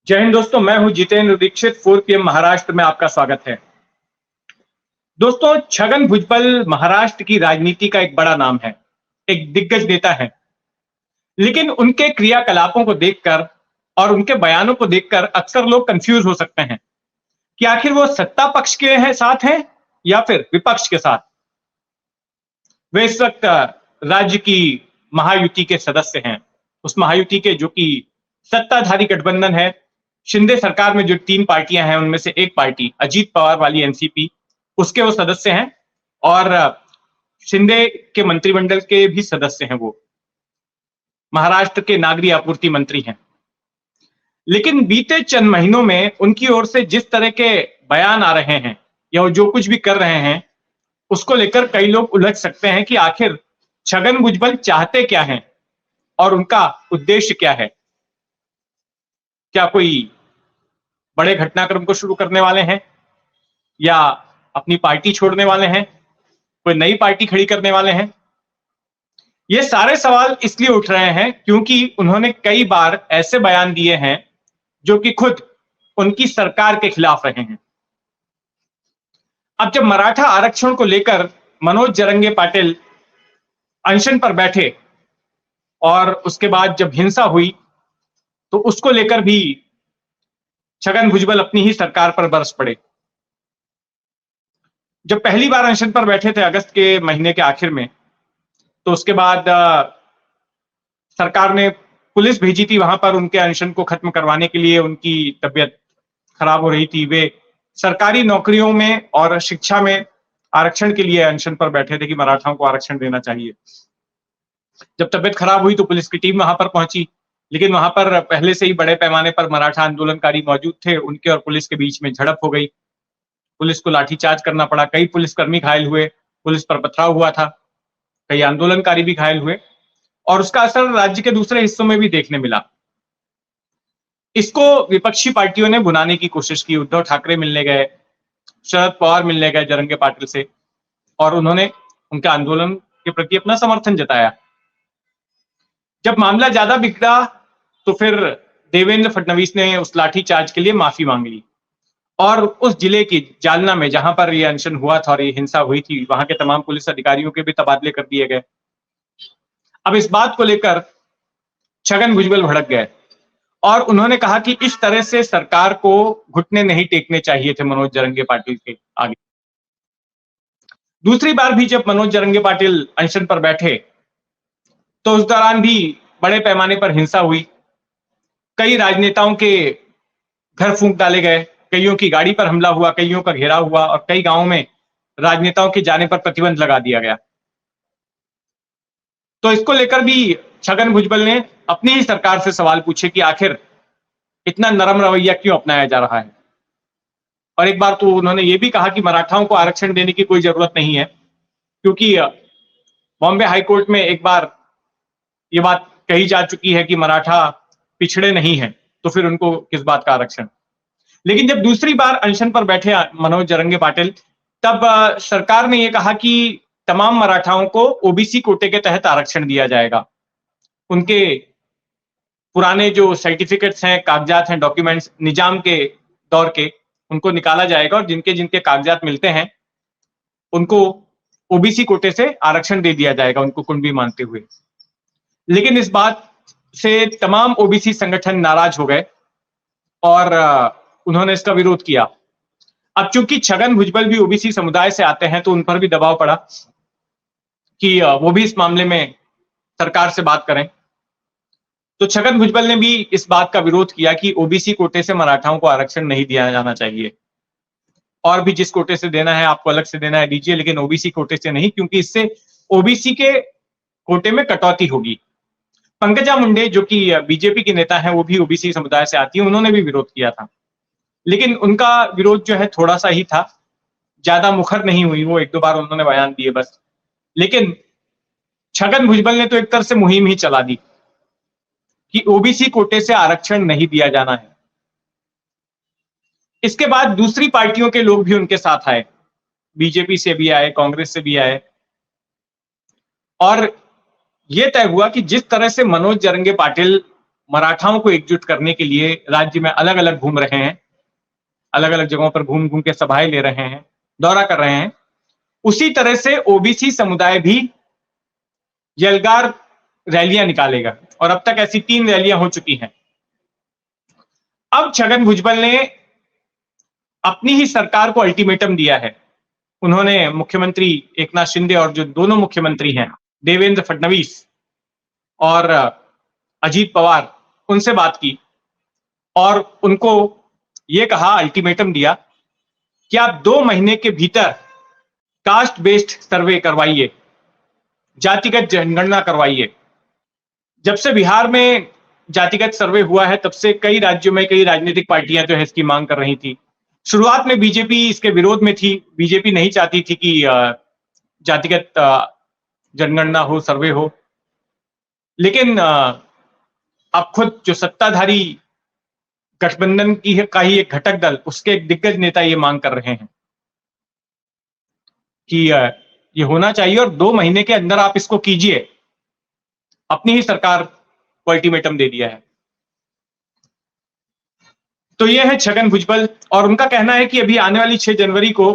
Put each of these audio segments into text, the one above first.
जय हिंद दोस्तों, मैं हूं जितेंद्र दीक्षित। 4 PM महाराष्ट्र में आपका स्वागत है। दोस्तों, छगन भुजबल महाराष्ट्र की राजनीति का एक बड़ा नाम है, एक दिग्गज नेता है। लेकिन उनके क्रियाकलापों को देखकर और उनके बयानों को देखकर अक्सर लोग कंफ्यूज हो सकते हैं कि आखिर वो सत्ता पक्ष के साथ हैं या फिर विपक्ष के साथ। वे इस वक्त राज्य की महायुति के सदस्य हैं, उस महायुति के जो कि सत्ताधारी गठबंधन है। शिंदे सरकार में जो 3 पार्टियां हैं उनमें से एक पार्टी अजीत पवार वाली एनसीपी, उसके वो सदस्य हैं और शिंदे के मंत्रिमंडल के भी सदस्य हैं। वो महाराष्ट्र के नागरिक आपूर्ति मंत्री हैं। लेकिन बीते चंद महीनों में उनकी ओर से जिस तरह के बयान आ रहे हैं या वो जो कुछ भी कर रहे हैं, उसको लेकर कई लोग उलझ सकते हैं कि आखिर छगन भुजबल चाहते क्या हैं और उनका उद्देश्य क्या है। क्या कोई बड़े घटनाक्रम को शुरू करने वाले हैं या अपनी पार्टी छोड़ने वाले हैं, कोई नई पार्टी खड़ी करने वाले हैं? ये सारे सवाल इसलिए उठ रहे हैं क्योंकि उन्होंने कई बार ऐसे बयान दिए हैं जो कि खुद उनकी सरकार के खिलाफ रहे हैं। अब जब मराठा आरक्षण को लेकर मनोज जरंगे पाटिल अनशन पर बैठे और उसके बाद जब हिंसा हुई तो उसको लेकर भी छगन भुजबल अपनी ही सरकार पर बरस पड़े। जब पहली बार अनशन पर बैठे थे अगस्त के महीने के आखिर में, तो उसके बाद सरकार ने पुलिस भेजी थी वहां पर उनके अनशन को खत्म करवाने के लिए। उनकी तबीयत खराब हो रही थी। वे सरकारी नौकरियों में और शिक्षा में आरक्षण के लिए अनशन पर बैठे थे कि मराठाओं को आरक्षण देना चाहिए। जब तबीयत खराब हुई तो पुलिस की टीम वहां पर पहुंची, लेकिन वहां पर पहले से ही बड़े पैमाने पर मराठा आंदोलनकारी मौजूद थे। उनके और पुलिस के बीच में झड़प हो गई। पुलिस को लाठीचार्ज करना पड़ा। कई पुलिसकर्मी घायल हुए, पुलिस पर पथराव हुआ था, कई आंदोलनकारी भी घायल हुए और उसका असर राज्य के दूसरे हिस्सों में भी देखने मिला। इसको विपक्षी पार्टियों ने भुनाने की कोशिश की। उद्धव ठाकरे मिलने गए, शरद पवार मिलने गए जरंगे पाटिल से और उन्होंने उनके आंदोलन के प्रति अपना समर्थन जताया। जब मामला ज्यादा बिगड़ा तो फिर देवेंद्र फडणवीस ने उस लाठीचार्ज के लिए माफी मांग ली और उस जिले की जालना में जहां पर यह अनशन हुआ था और ये हिंसा हुई थी, वहां के तमाम पुलिस अधिकारियों के भी तबादले कर दिए गए। अब इस बात को लेकर छगन भुजबल भड़क गए और उन्होंने कहा कि इस तरह से सरकार को घुटने नहीं टेकने चाहिए थे मनोज जरंगे पाटिल के आगे। दूसरी बार भी जब मनोज जरंगे पाटिल अनशन पर बैठे तो उस दौरान भी बड़े पैमाने पर हिंसा हुई। कई राजनेताओं के घर फूंक डाले गए, कईयों की गाड़ी पर हमला हुआ, कईयों का घेराव हुआ और कई गांवों में राजनेताओं के जाने पर प्रतिबंध लगा दिया गया। तो इसको लेकर भी छगन भुजबल ने अपनी ही सरकार से सवाल पूछे कि आखिर इतना नरम रवैया क्यों अपनाया जा रहा है। और एक बार तो उन्होंने ये भी कहा कि मराठाओं को आरक्षण देने की कोई जरूरत नहीं है, क्योंकि बॉम्बे हाईकोर्ट में एक बार ये बात कही जा चुकी है कि मराठा पिछड़े नहीं हैं, तो फिर उनको किस बात का आरक्षण। लेकिन जब दूसरी बार अनशन पर बैठे मनोज जरंगे पाटिल, तब सरकार ने यह कहा कि तमाम मराठाओं को ओबीसी कोटे के तहत आरक्षण दिया जाएगा। उनके पुराने जो सर्टिफिकेट्स हैं, कागजात हैं, डॉक्यूमेंट्स निजाम के दौर के, उनको निकाला जाएगा और जिनके जिनके कागजात मिलते हैं उनको ओबीसी कोटे से आरक्षण दे दिया जाएगा, उनको कुंडली मानते हुए। लेकिन इस बात से तमाम ओबीसी संगठन नाराज हो गए और उन्होंने इसका विरोध किया। अब चूंकि छगन भुजबल भी ओबीसी समुदाय से आते हैं तो उन पर भी दबाव पड़ा कि वो भी इस मामले में सरकार से बात करें। तो छगन भुजबल ने भी इस बात का विरोध किया कि ओबीसी कोटे से मराठाओं को आरक्षण नहीं दिया जाना चाहिए, और भी जिस कोटे से देना है आपको अलग से देना है दीजिए, लेकिन ओबीसी कोटे से नहीं, क्योंकि इससे ओबीसी के कोटे में कटौती होगी। पंकजा मुंडे जो कि बीजेपी की नेता है, वो भी ओबीसी समुदाय से आती है, उन्होंने भी विरोध किया था। लेकिन उनका विरोध जो है थोड़ा सा ही था, ज्यादा मुखर नहीं हुई। वो 1-2 बार उन्होंने बयान दिए बस। लेकिन छगन भुजबल ने तो एक तरह से मुहिम ही चला दी कि ओबीसी कोटे से आरक्षण नहीं दिया जाना है। इसके बाद दूसरी पार्टियों के लोग भी उनके साथ आए, बीजेपी से भी आए, कांग्रेस से भी आए, और यह तय हुआ कि जिस तरह से मनोज जरंगे पाटिल मराठाओं को एकजुट करने के लिए राज्य में अलग अलग घूम रहे हैं, अलग अलग जगहों पर घूम घूम के सभाएं ले रहे हैं, दौरा कर रहे हैं, उसी तरह से ओबीसी समुदाय भी यलगार रैलियां निकालेगा और अब तक ऐसी 3 रैलियां हो चुकी हैं। अब छगन भुजबल ने अपनी ही सरकार को अल्टीमेटम दिया है। उन्होंने मुख्यमंत्री एकनाथ शिंदे और जो दोनों मुख्यमंत्री हैं देवेंद्र फडणवीस और अजीत पवार, उनसे बात की और उनको यह कहा, अल्टीमेटम दिया कि आप 2 महीने के भीतर कास्ट बेस्ड सर्वे करवाइए, जातिगत जनगणना करवाइए। जब से बिहार में जातिगत सर्वे हुआ है तब से कई राज्यों में कई राजनीतिक पार्टियां जो है इसकी मांग कर रही थी। शुरुआत में बीजेपी इसके विरोध में थी, बीजेपी नहीं चाहती थी कि जातिगत जनगणना हो, सर्वे हो, लेकिन अब खुद जो सत्ताधारी गठबंधन का ही एक घटक दल, उसके एक दिग्गज नेता ये मांग कर रहे हैं कि ये होना चाहिए और 2 महीने के अंदर आप इसको कीजिए। अपनी ही सरकार को अल्टीमेटम दे दिया है। तो ये है छगन भुजबल और उनका कहना है कि अभी आने वाली 6 जनवरी को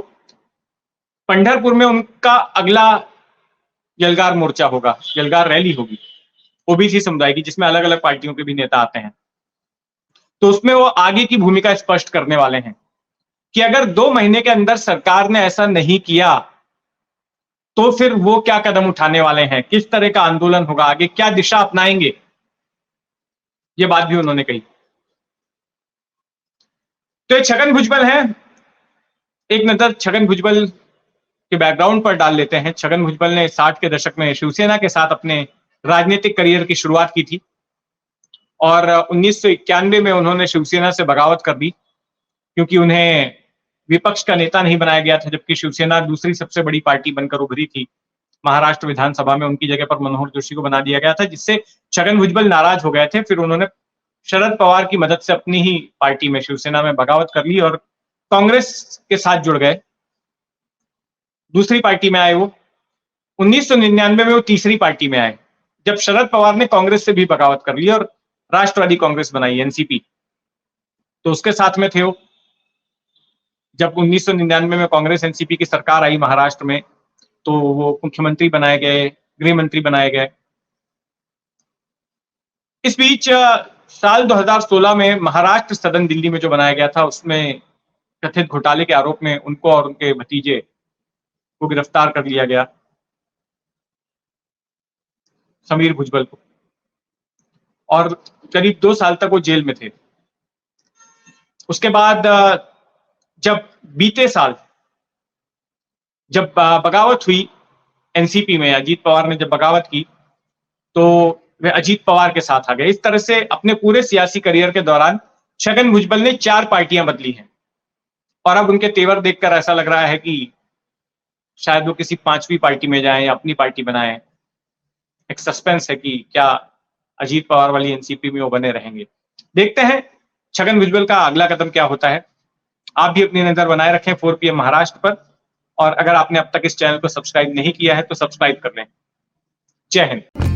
पंढरपुर में उनका अगला यलगार मोर्चा होगा, यलगार रैली होगी ओबीसी समुदाय की, जिसमें अलग अलग पार्टियों के भी नेता आते हैं। तो उसमें वो आगे की भूमिका स्पष्ट करने वाले हैं कि अगर 2 महीने के अंदर सरकार ने ऐसा नहीं किया तो फिर वो क्या कदम उठाने वाले हैं, किस तरह का आंदोलन होगा, आगे क्या दिशा अपनाएंगे, ये बात भी उन्होंने कही। तो ये छगन भुजबल है। एक नजर छगन भुजबल के बैकग्राउंड पर डाल लेते हैं। छगन भुजबल ने 60 के दशक में शिवसेना के साथ अपने राजनीतिक करियर की शुरुआत की थी और 1991 में उन्होंने शिवसेना से बगावत कर दी क्योंकि उन्हें विपक्ष का नेता नहीं बनाया गया था, जबकि शिवसेना दूसरी सबसे बड़ी पार्टी बनकर उभरी थी। महाराष्ट्र विधानसभा में उनकी जगह पर मनोहर जोशी को बना दिया गया था, जिससे छगन भुजबल नाराज हो गए थे। फिर उन्होंने शरद पवार की मदद से अपनी ही पार्टी में, शिवसेना में बगावत कर ली और कांग्रेस के साथ जुड़ गए। दूसरी पार्टी में आए वो। 1999 में वो तीसरी पार्टी में आए जब शरद पवार ने कांग्रेस से भी बगावत कर ली और राष्ट्रवादी कांग्रेस बनाई, एनसीपी, तो उसके साथ में थे वो। जब 1999 में कांग्रेस एनसीपी की सरकार आई महाराष्ट्र में, तो वो मुख्यमंत्री बनाए गए, गृह मंत्री बनाए गए। इस बीच साल 2016 में महाराष्ट्र सदन दिल्ली में जो बनाया गया था, उसमें कथित घोटाले के आरोप में उनको और उनके भतीजे को गिरफ्तार कर लिया गया, समीर भुजबल को, और करीब 2 साल तक वो जेल में थे। उसके बाद जब बीते साल जब बगावत हुई एनसीपी में, अजीत पवार ने जब बगावत की तो वे अजीत पवार के साथ आ गए। इस तरह से अपने पूरे सियासी करियर के दौरान छगन भुजबल ने 4 पार्टियां बदली हैं और अब उनके तेवर देखकर ऐसा लग रहा है कि शायद वो किसी 5वीं पार्टी में जाएं या अपनी पार्टी बनाएं। एक सस्पेंस है कि क्या अजीत पवार वाली एनसीपी में वो बने रहेंगे। देखते हैं छगन भुजबल का अगला कदम क्या होता है। आप भी अपनी नजर बनाए रखें 4 PM महाराष्ट्र पर, और अगर आपने अब तक इस चैनल को सब्सक्राइब नहीं किया है तो सब्सक्राइब कर लें। जय हिंद।